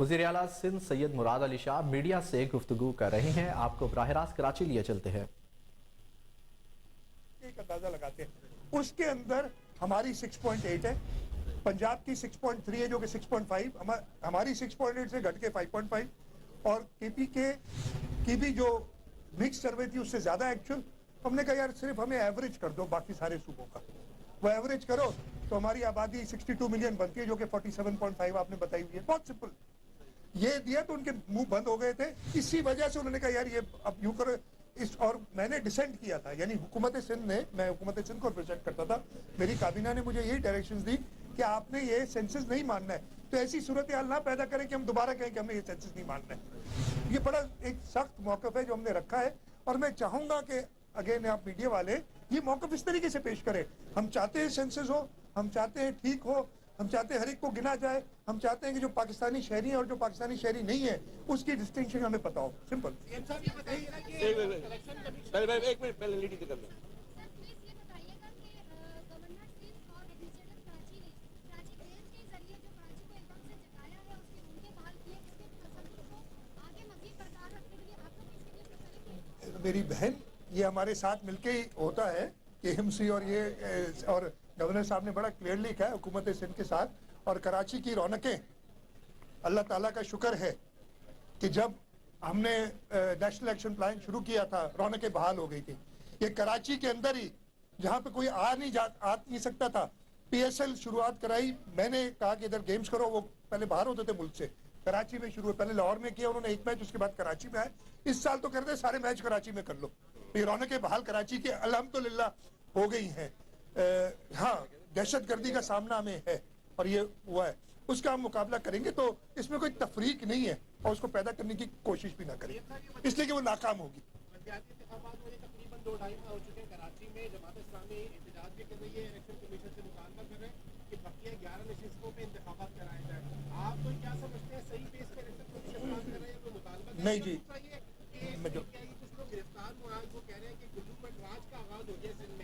वज़ीर आला सिंध सैयद मुराद अली शाह मीडिया से गुफ्तगू कर रहे हैं। आपको बराह रास्त कराची लिए चलते हैं। एक अंदाजा लगाते हैं, उसके अंदर हमारी 6.8 है, पंजाब की 6.3 है जो कि 6.5, हमारी 6.8 से घट के 5.5 और केपी की भी जो मिक्स सर्वे थी उससे ज्यादा एक्चुअल। हमने कहा यार सिर्फ हमें एवरेज कर दो बाकी सारे सूबों का, वो एवरेज करो तो हमारी आबादी 62 मिलियन बनती है जो कि 47.5 आपने बताई हुई है। बहुत सिंपल, ये दिया तो उनके मुंह बंद हो गए थे। इसी वजह से उन्होंने कहा यार ये अब यूं करो इस, और मैंने डिसेंट किया था, यानी हुकूमत सिंध ने, मैं हुकूमत सिंध को रिप्रेजेंट करता था, मेरी काबीना ने मुझे यही डायरेक्शंस दी कि आपने ये सेंसस नहीं मानना है, तो ऐसी सूरत हाल ना पैदा करें कि हम दोबारा कहें कि हमने ये सेंसस नहीं मानना है। ये बड़ा एक सख्त मौकफ है जो हमने रखा है और मैं चाहूंगा कि अगेन आप मीडिया वाले ये मौकफ इस तरीके से पेश करें। हम चाहते हैं सेंसस हो, हम चाहते हैं ठीक हो, हम चाहते हैं हर एक को गिना जाए, हम चाहते हैं कि जो पाकिस्तानी शहरी है और जो पाकिस्तानी शहरी नहीं है उसकी डिस्टिंक्शन हमें पता हो। सिंपल। मेरी बहन, ये हमारे साथ मिलके ही होता है कि एमसी और ये और गवर्नर साहब ने बड़ा क्लियरली लिखा है हुकूमत सिंध के साथ, और कराची की रौनकें, अल्लाह ताला का शुक्र है कि जब हमने नेशनल एक्शन प्लान शुरू किया था रौनकें बहाल हो गई थी। ये कराची के अंदर ही जहाँ पे कोई आ नहीं सकता था, PSL शुरुआत कराई। मैंने कहा कि इधर गेम्स करो, वो पहले बाहर होते थे मुल्क से, कराची में शुरू, पहले लाहौर में किया उन्होंने एक मैच, उसके बाद कराची में आए। इस साल तो करते सारे मैच कराची में कर लो। ये रौनकें बहाल कराची के अल्हम्दुलिल्लाह हो गई हैं। हाँ, दहशतगर्दी का सामना हमें है और ये हुआ है, उसका हम मुकाबला करेंगे, तो इसमें कोई तफरीक नहीं है और उसको पैदा करने की कोशिश भी ना करें इसलिए कि वो नाकाम होगी। नहीं जी,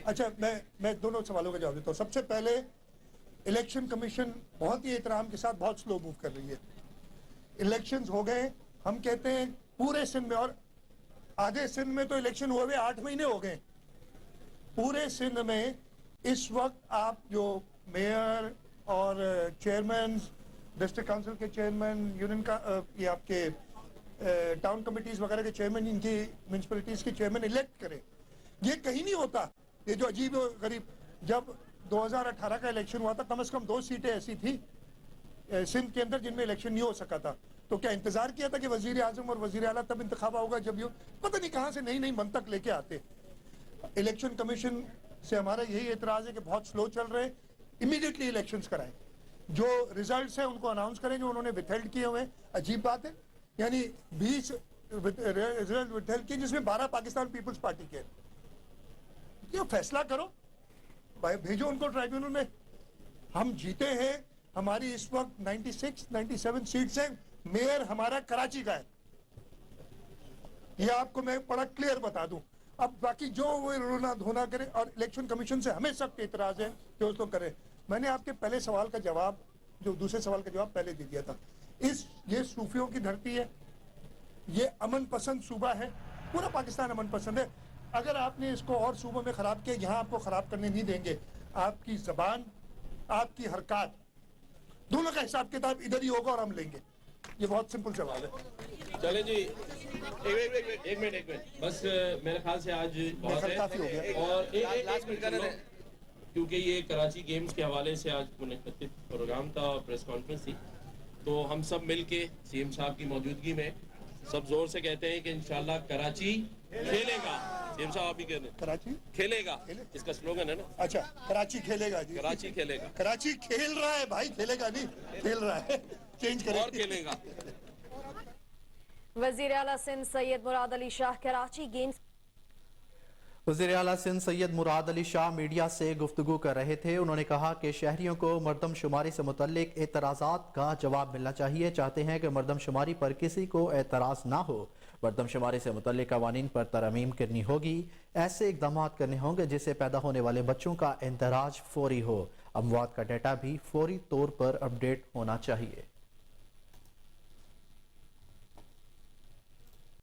अच्छा मैं दोनों सवालों का जवाब देता हूँ। सबसे पहले इलेक्शन कमीशन बहुत ही एहतराम के साथ बहुत स्लो मूव कर रही है। इलेक्शंस हो गए, हम कहते हैं पूरे सिंध में, और आधे सिंध में तो इलेक्शन हुए 8 महीने हो गए। पूरे सिंध में इस वक्त आप जो मेयर और चेयरमैन, डिस्ट्रिक्ट काउंसिल के चेयरमैन, यूनियन का ये आपके टाउन कमिटीज वगैरह के चेयरमैन, इनकी म्यूनसिपैलिटीज के चेयरमैन इलेक्ट करें, ये कहीं नहीं होता। ये जो अजीब गरीब, जब 2018 का इलेक्शन हुआ था कम से कम 2 सीटें ऐसी थी सिंध के अंदर जिनमें इलेक्शन नहीं हो सका था, तो क्या इंतजार किया था कि वजीर आजम और वजीर आला तब इंतखाबा होगा जब ये पता नहीं कहां से नई नई मंतक लेके आते। इलेक्शन कमीशन से हमारा यही एतराज है कि बहुत स्लो चल रहे हैं, इमीडिएटली इलेक्शंस कराएं, जो रिजल्ट्स हैं उनको अनाउंस करें जो उन्होंने विथहेल्ड किए हुए। अजीब बात है, यानी 20 रिजल्ट विथहेल्ड किए जिसमें 12 पाकिस्तान पीपल्स पार्टी के। ये फैसला करो भाई, भेजो उनको ट्राइब्यूनल में। हम जीते हैं, हमारी इस वक्त 96-97 सीट्स हैं, मेयर हमारा कराची का है, ये आपको मैं बड़ा क्लियर बता दूं। अब बाकी जो वो रोना धोना करे, और इलेक्शन कमीशन से हमें सख्त एतराज है कि उसको करे। मैंने आपके पहले सवाल का जवाब, जो दूसरे सवाल का जवाब पहले दे दिया था। ये सूफियों की धरती है, ये अमन पसंद सूबा है, पूरा पाकिस्तान अमन पसंद है। अगर आपने इसको और सूबों में खराब किया, यहाँ आपको खराब करने नहीं देंगे। आपकी जबान, आपकी हरकत, दोनों का हिसाब किताब इधर ही होगा और हम लेंगे। ये बहुत सिंपल सवाल है। चले जी, एक मिनट बस, मेरे ख्याल से आज बहुत है, काफी हो गया। और एक क्योंकि ये कराची गेम्स के हवाले से आज मुनक़्क़िद प्रोग्राम था, प्रेस कॉन्फ्रेंस थी, तो हम सब मिल के CM साहब की मौजूदगी में सब जोर से कहते हैं कि इंशाल्लाह कराची खेलेगा। CM साहब आप ही कहते हैं कराची खेलेगा, इसका स्लोगन है ना। अच्छा, कराची खेलेगा जी, कराची खेलेगा, कराची खेल रहा है भाई, खेलेगा नहीं, खेल रहा है, चेंज करें और खेलेगा। वज़ीर आला सिंध सैयद मुराद अली शाह कराची गेम्स। वज़ीर आला सिंध सैयद मुराद अली शाह मीडिया से गुफ्तगू कर रहे थे। उन्होंने कहा कि शहरियों को मरदमशुमारी से मुतल्लिक एतराज़ात का जवाब मिलना चाहिए। चाहते हैं कि मरदमशुमारी पर किसी को एतराज़ ना हो। मरदमशुमारी से मुतल्लिक कवानीन पर तरमीम करनी होगी। ऐसे इक़दाम करने होंगे जिससे पैदा होने वाले बच्चों का इंदराज फौरी हो। अमवात का डाटा भी फौरी तौर पर अपडेट होना चाहिए।